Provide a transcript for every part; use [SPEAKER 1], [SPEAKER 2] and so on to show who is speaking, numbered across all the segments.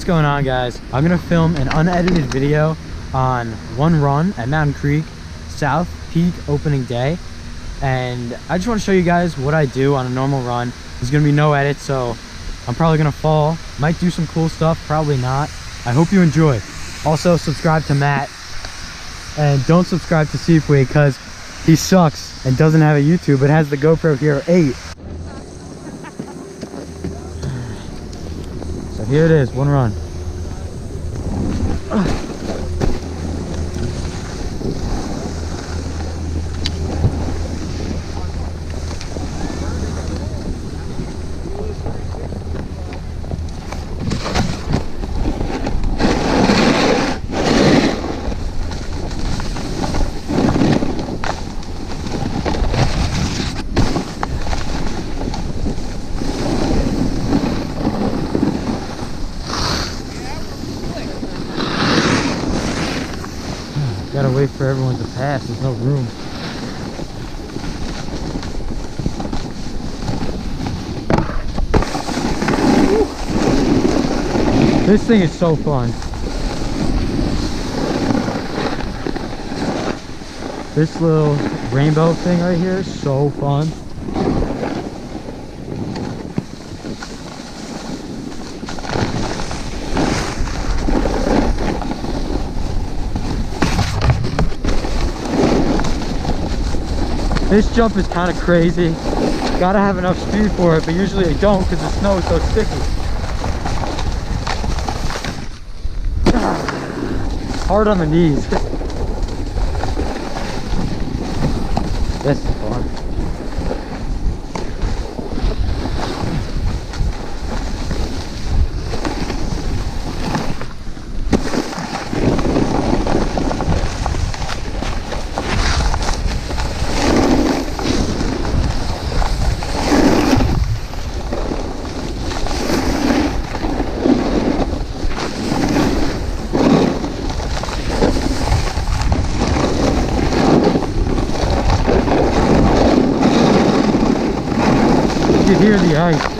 [SPEAKER 1] going on, guys? I'm gonna film an unedited video on one run at Mountain Creek South Peak opening day, and I just want to show you guys what I do on a normal run. There's gonna be no edit, so I'm probably gonna fall, might do some cool stuff, probably not. I hope you enjoy. Also subscribe to Matt, and don't subscribe to Seafway because he sucks and doesn't have a YouTube but has the GoPro Hero 8. So here it is, one run. Gotta wait for everyone to pass, there's no room. This thing is so fun. This little rainbow thing right here is so fun. This jump is kind of crazy. Gotta have enough speed for it, but usually I don't because the snow is so sticky. Hard on the knees. This is fun. You can hear the ice.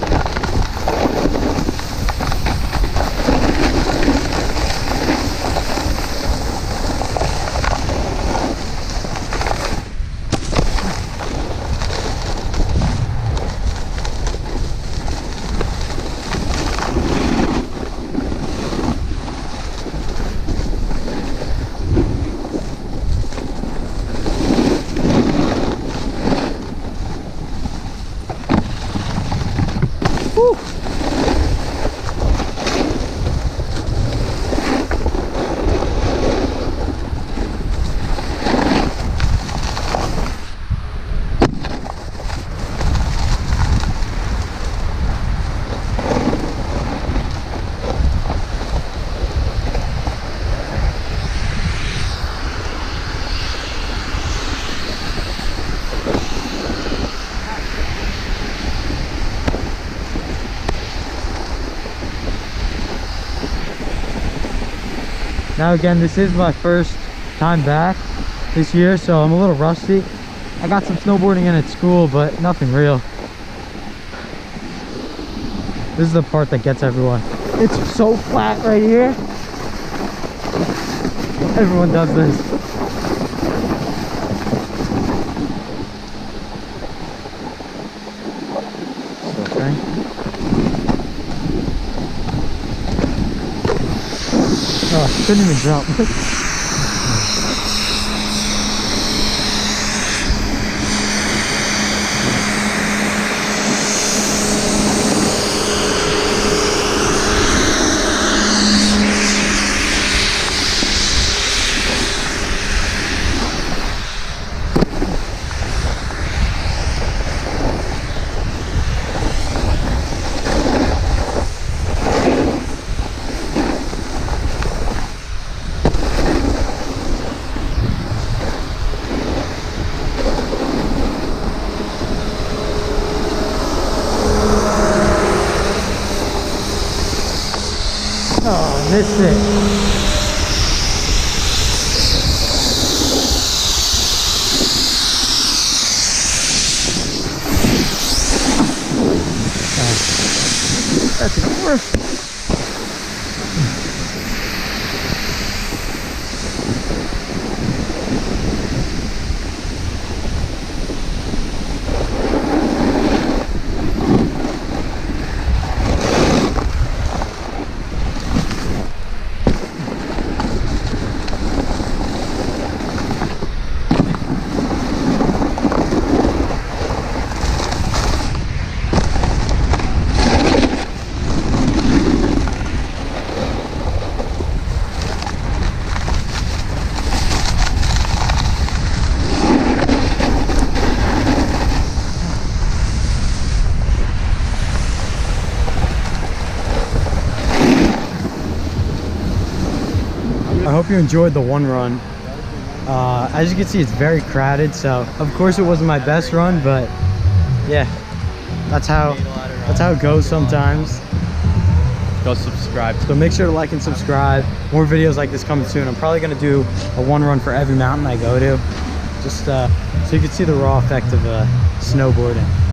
[SPEAKER 1] Woo. Now again, this is my first time back this year, so I'm a little rusty. I got some snowboarding in at school, but nothing real. This is the part that gets everyone. It's so flat right here. Everyone does this. Oh, I couldn't even jump. Oh, missed it. That's even worse. I hope you enjoyed the one run. As you can see, it's very crowded, so of course it wasn't my best run, but yeah, that's how it goes sometimes.
[SPEAKER 2] Go subscribe.
[SPEAKER 1] So make sure to like and subscribe. More videos like this coming soon. I'm probably gonna do a one run for every mountain I go to, just so you can see the raw effect of snowboarding.